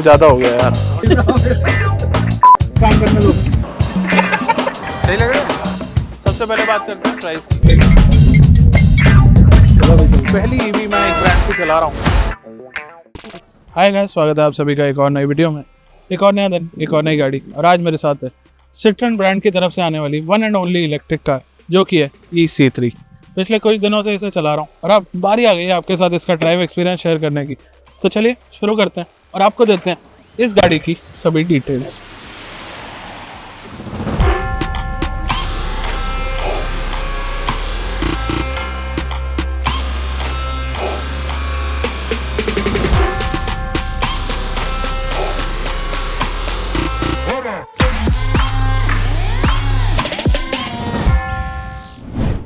ज्यादा हो गया यार। काम करने दो। सही लग रहा है। सबसे पहले बात करते हैं प्राइस की। पहली ईवी मैं एक ब्रांड की चला रहा हूँ। हाय गाइस, स्वागत है आप सभी का एक और नई वीडियो में। एक और नया दिन, एक और नई गाड़ी, और आज मेरे साथ है सिट्रन ब्रांड की तरफ से आने वाली one and only electric car, जो कि है E-C3। पिछले कुछ दिनों से इसे चला रहा हूँ और अब बारी आ गई है आपके साथ इसका ड्राइव एक्सपीरियंस शेयर करने की। तो चलिए शुरू करते हैं और आपको देते हैं इस गाड़ी की सभी डिटेल्स।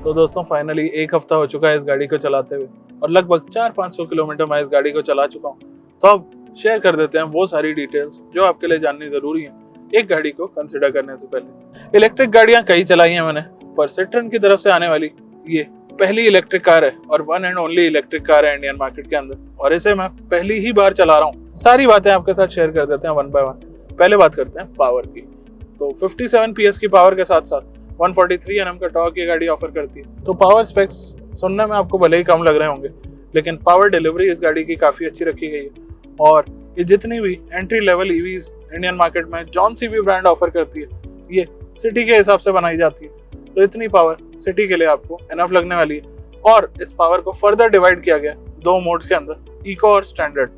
तो दोस्तों फाइनली एक हफ्ता हो चुका है इस गाड़ी को चलाते हुए और लगभग 400-500 किलोमीटर मैं इस गाड़ी को चला चुका हूँ। तो अब शेयर कर देते हैं वो सारी डिटेल्स जो आपके लिए जाननी जरूरी है एक गाड़ी को कंसिडर करने से पहले। इलेक्ट्रिक गाड़ियां कई चलाई हैं मैंने, पर सिट्रन की तरफ से आने वाली ये पहली इलेक्ट्रिक कार है और one and only electric car है इंडियन मार्केट के अंदर, और इसे मैं पहली ही बार चला रहा हूँ। सारी बातें आपके साथ शेयर कर देते हैं वन बाय वन। पहले बात करते हैं पावर की। तो 57 PS की पावर के साथ साथ 143 Nm का टॉर्क ये गाड़ी ऑफर करती है। तो पावर स्पेक्स सुनने में आपको भले ही कम लग रहे होंगे, लेकिन पावर डिलीवरी इस गाड़ी की काफी अच्छी रखी गई है। और ये जितनी भी entry level EVs Indian market में जॉन सीवी ब्रांड ऑफर करती है, ये सिटी के हिसाब से बनाई जाती है। तो इतनी पावर सिटी के लिए आपको एनफ लगने वाली है। और इस पावर को फर्दर डिवाइड किया गया दो मोड्स के अंदर, इको और स्टैंडर्ड।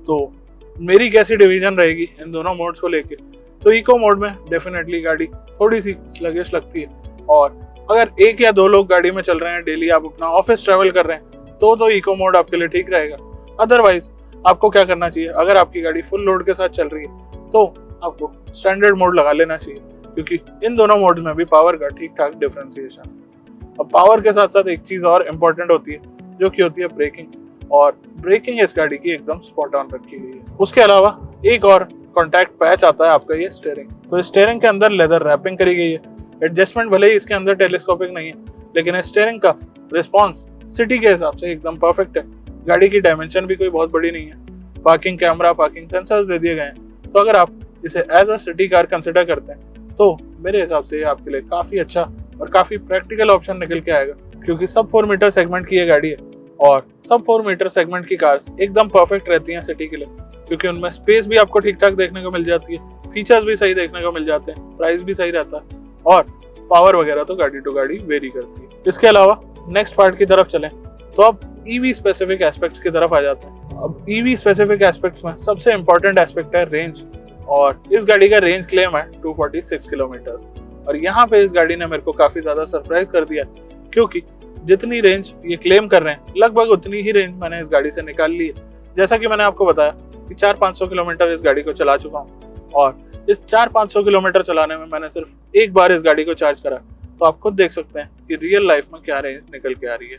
तो मेरी कैसी डिवीजन रहेगी इन दोनों मोड्स को लेके, तो इको मोड में डेफिनेटली गाड़ी थोड़ी सी स्लगिश लगती है, और अगर एक या दो लोग गाड़ी में चल रहे हैं, डेली आप अपना ऑफिस ट्रैवल कर रहे हैं, तो इको मोड आपके लिए ठीक रहेगा। अदरवाइज आपको क्या करना चाहिए, अगर आपकी गाड़ी फुल लोड के साथ चल रही है तो आपको स्टैंडर्ड मोड लगा लेना चाहिए, क्योंकि इन दोनों मोड्स में भी पावर का ठीक ठाक डिफरेंशिएशन। अब पावर के साथ साथ एक चीज और इम्पोर्टेंट होती है, जो कि होती है ब्रेकिंग, और ब्रेकिंग इस गाड़ी की एकदम स्पॉट ऑन रखी गई है। उसके अलावा एक और कॉन्टैक्ट पैच आता है आपका, ये स्टीयरिंग। तो स्टीयरिंग के अंदर लेदर रैपिंग करी गई है। एडजस्टमेंट भले ही इसके अंदर टेलीस्कोपिक नहीं है, लेकिन स्टीयरिंग का रिस्पॉन्स सिटी के हिसाब से एकदम परफेक्ट है। गाड़ी की डायमेंशन भी कोई बहुत बड़ी नहीं है। पार्किंग कैमरा, पार्किंग सेंसर्स दे दिए गए हैं। तो अगर आप इसे as a city car consider करते हैं, तो मेरे हिसाब से ये आपके लिए काफी अच्छा और काफी प्रैक्टिकल ऑप्शन निकल के आएगा, क्योंकि सब 4 मीटर सेगमेंट की ये गाड़ी है, और सब 4 मीटर सेगमेंट की कार्स एकदम परफेक्ट रहती हैं सिटी के लिए, क्योंकि उनमें स्पेस भी आपको ठीक ठाक देखने को मिल जाती है, फीचर्स भी सही देखने को मिल जाते हैं, प्राइस भी सही रहता है, और पावर वगैरह तो गाड़ी टू गाड़ी वेरी करती है। इसके अलावा नेक्स्ट पार्ट की तरफ चलें तो अब ईवी स्पेसिफिक एस्पेक्ट्स की तरफ आ जाते हैं। अब ईवी स्पेसिफिक एस्पेक्ट्स में सबसे इंपॉर्टेंट एस्पेक्ट है रेंज, और इस गाड़ी का रेंज क्लेम है 246 किलोमीटर। और यहाँ पे इस गाड़ी ने मेरे को काफी ज्यादा सरप्राइज कर दिया, क्योंकि जितनी रेंज ये क्लेम कर रहे हैं, लगभग उतनी ही रेंज मैंने इस गाड़ी से निकाल ली है। जैसा कि मैंने आपको बताया कि 400-500 किलोमीटर इस गाड़ी को चला चुका हूँ, और इस 400-500 किलोमीटर चलाने में मैंने सिर्फ एक बार इस गाड़ी को चार्ज करा। तो आप खुद देख सकते हैं कि रियल लाइफ में क्या रेंज निकल के आ रही है।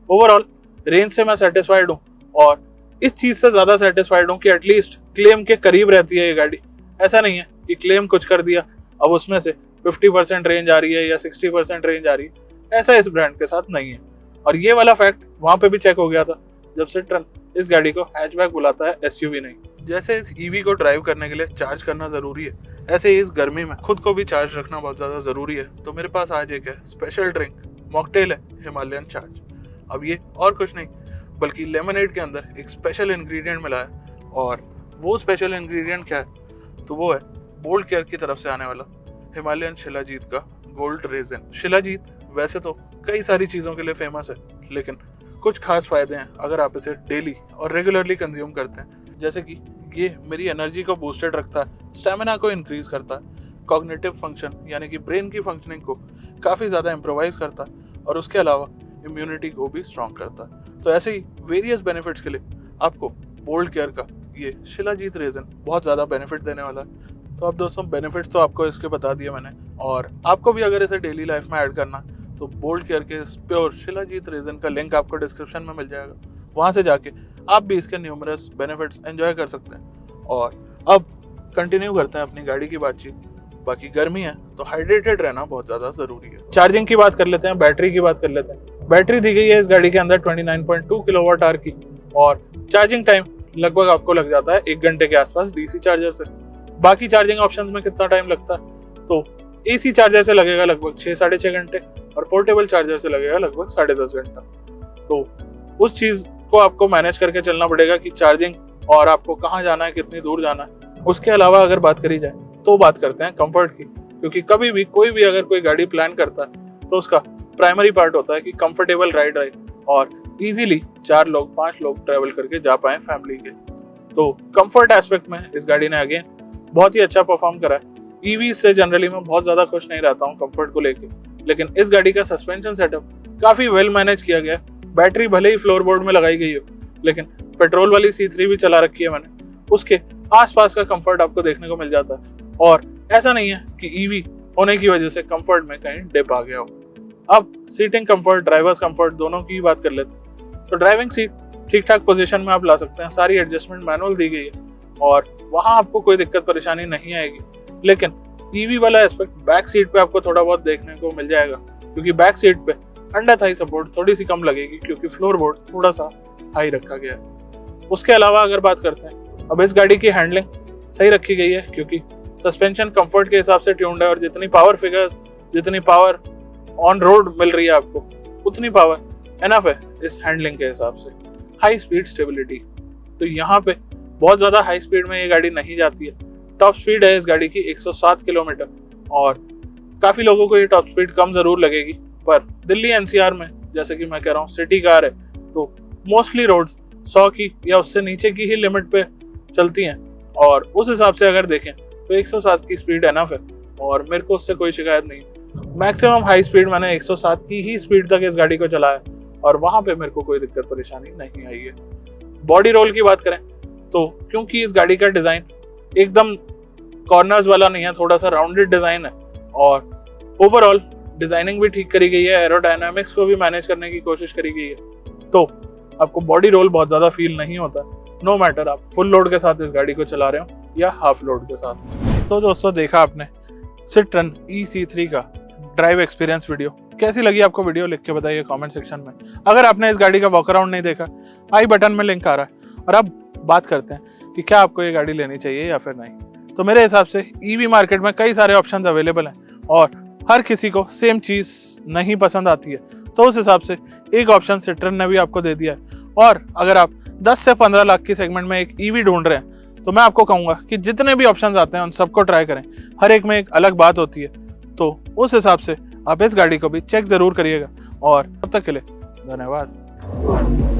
ओवरऑल रेंज से मैं सेटिस्फाइड हूँ, और इस चीज से ज्यादा सेटिस्फाइड हूँ कि एटलीस्ट क्लेम के करीब रहती है ये गाड़ी। ऐसा नहीं है कि क्लेम कुछ कर दिया, अब उसमें से 50% रेंज आ रही है या 60% रेंज आ रही है, ऐसा इस ब्रांड के साथ नहीं है। और ये वाला फैक्ट वहां पे भी चेक हो गया था जब सिट्रन इस गाड़ी को हैचबैक बुलाता है, एसयूवी नहीं। जैसे इस ईवी को ड्राइव करने के लिए चार्ज करना जरूरी है, ऐसे ही इस गर्मी में खुद को भी चार्ज रखना बहुत ज्यादा जरूरी है। तो मेरे पास आज एक है स्पेशल ड्रिंक, मॉकटेल है हिमालयन चार्ज। अब ये और कुछ नहीं बल्कि लेमनेड के अंदर एक स्पेशल इंग्रेडिएंट मिला है, और वो स्पेशल इंग्रेडिएंट क्या है, तो वो है बोल्ड केयर की तरफ से आने वाला हिमालयन शिलाजीत का गोल्ड रेजिन। शिलाजीत वैसे तो कई सारी चीजों के लिए फेमस है, लेकिन कुछ खास फायदे हैं अगर आप इसे डेली और रेगुलरली कंज्यूम करते हैं। जैसे कि ये मेरी एनर्जी को बूस्टेड रखता है, स्टेमिना को इंक्रीज करता है, कॉग्निटिव फंक्शन यानी कि ब्रेन की फंक्शनिंग को काफी ज्यादा इम्प्रोवाइज करता है, और उसके अलावा इम्यूनिटी को भी स्ट्रॉन्ग करता है। तो ऐसे ही वेरियस बेनिफिट्स के लिए आपको बोल्ड केयर का ये शिलाजीत रेजिन बहुत ज्यादा बेनिफिट देने वाला है। तो अब दोस्तों बेनिफिट्स तो आपको इसके बता दिए मैंने, और आपको भी अगर इसे डेली लाइफ में ऐड करना तो बोल्ड केयर के प्योर शिलाजीत रेजिन का लिंक आपको डिस्क्रिप्शन में मिल जाएगा, वहां से जाके आप भी इसके न्यूमरस बेनिफिट्स एंजॉय कर सकते हैं। और अब कंटिन्यू करते हैं अपनी गाड़ी की बातचीत। बाकी गर्मी है तो हाइड्रेटेड रहना बहुत ज्यादा जरूरी है। चार्जिंग की बात कर लेते हैं, बैटरी की बात कर लेते हैं। बैटरी दी गई है इस गाड़ी के अंदर 29.2 किलोवाट आवर की, और चार्जिंग टाइम लगभग आपको लग जाता है 1 घंटे के आसपास डीसी चार्जर से। बाकी चार्जिंग ऑप्शंस में कितना टाइम लगता है, तो एसी चार्जर से लगेगा लगभग 6-6.5 घंटे और पोर्टेबल चार्जर से लगेगा लगभग 10.5 घंटा। तो उस चीज को आपको मैनेज करके चलना पड़ेगा कि चार्जिंग और आपको कहाँ जाना है, कितनी दूर जाना है। उसके अलावा अगर बात करी जाए तो बात करते हैं कंफर्ट की, क्योंकि कभी भी कोई भी अगर कोई गाड़ी प्लान करता है तो उसका प्राइमरी पार्ट होता है कि कंफर्टेबल राइड रहे और इजीली 4 लोग 5 लोग ट्रैवल करके जा पाए फैमिली के। तो कंफर्ट एस्पेक्ट में इस गाड़ी ने अगेन बहुत ही अच्छा परफॉर्म करा है। ईवी से जनरली मैं बहुत ज्यादा खुश नहीं रहता हूँ कंफर्ट को लेके, लेकिन इस गाड़ी का सस्पेंशन सेटअप काफी वेल मैनेज किया गया है। बैटरी भले ही फ्लोर बोर्ड में लगाई गई हो, लेकिन पेट्रोल वाली C3 भी चला रखी है मैंने, उसके आसपास का कंफर्ट आपको देखने को मिल जाता है। और ऐसा नहीं है कि ईवी होने की वजह से कंफर्ट में कहीं डिप आ गया हो। अब सीटिंग कंफर्ट, ड्राइवर्स कंफर्ट दोनों की बात कर लेते हैं। तो ड्राइविंग सीट ठीक ठाक पोजीशन में आप ला सकते हैं, सारी एडजस्टमेंट मैनुअल दी गई है और वहां आपको कोई दिक्कत परेशानी नहीं आएगी। लेकिन ईवी वाला एस्पेक्ट बैक सीट पे आपको थोड़ा बहुत देखने को मिल जाएगा, क्योंकि बैक सीट पे अंडर थाई सपोर्ट थोड़ी सी कम लगेगी, क्योंकि फ्लोर बोर्ड थोड़ा सा हाई रखा गया है। उसके अलावा अगर बात करते हैं, अब इस गाड़ी की हैंडलिंग सही रखी गई है, क्योंकि सस्पेंशन कंफर्ट के हिसाब से ट्यून्ड है और जितनी पावर फिगर्स, जितनी पावर ऑन रोड मिल रही है आपको, उतनी पावर एनफ है इस हैंडलिंग के हिसाब से। हाई स्पीड स्टेबिलिटी, तो यहाँ पे बहुत ज्यादा हाई स्पीड में ये गाड़ी नहीं जाती है। टॉप स्पीड है इस गाड़ी की 107 किलोमीटर और काफी लोगों को ये टॉप स्पीड कम जरूर लगेगी, पर दिल्ली एनसीआर में जैसे कि मैं कह रहा हूँ सिटी कार है, तो मोस्टली रोड्स 100 की या उससे नीचे की ही लिमिट पे चलती हैं और उस हिसाब से अगर देखें तो 107 की स्पीड एनफ है और मेरे को उससे कोई शिकायत नहीं। मैक्सिमम हाई स्पीड मैंने 107 की ही स्पीड तक इस गाड़ी को चलाया और वहां पे मेरे को कोई दिक्कत परेशानी नहीं आई है। बॉडी रोल की बात करें तो क्योंकि इस गाड़ी का डिजाइन एकदम कॉर्नर्स वाला नहीं है, थोड़ा सा राउंडेड डिजाइन है और ओवरऑल डिजाइनिंग भी ठीक करी गई है, एरोडायनामिक्स को भी मैनेज करने की कोशिश करी गई है, तो आपको बॉडी रोल बहुत ज्यादा फील नहीं होता, नो मैटर आप फुल लोड के साथ इस गाड़ी को चला रहे हो या हाफ लोड के साथ। तो दोस्तों देखा आपने सिट्रन EC3 का ड्राइव एक्सपीरियंस वीडियो। कैसी लगी आपको वीडियो लिख के बताइए कमेंट सेक्शन में। अगर आपने इस गाड़ी का वॉक अराउंड नहीं देखा, आई बटन में लिंक आ रहा है। और अब बात करते हैं कि क्या आपको ये गाड़ी लेनी चाहिए या फिर नहीं। तो मेरे हिसाब से ईवी मार्केट में कई सारे ऑप्शंस अवेलेबल हैं और हर किसी को सेम चीज़ नहीं पसंद आती है, तो उस हिसाब से एक ऑप्शन सिट्रन ने भी आपको दे दिया है। और अगर आप 10 से 15 लाख की सेगमेंट में एक ईवी ढूंढ रहे हैं तो मैं आपको कहूँगा कि जितने भी ऑप्शंस आते हैं उन सबको ट्राई करें, हर एक में एक अलग बात होती है, तो उस हिसाब से आप इस गाड़ी को भी चेक ज़रूर करिएगा। और तब तक के लिए धन्यवाद।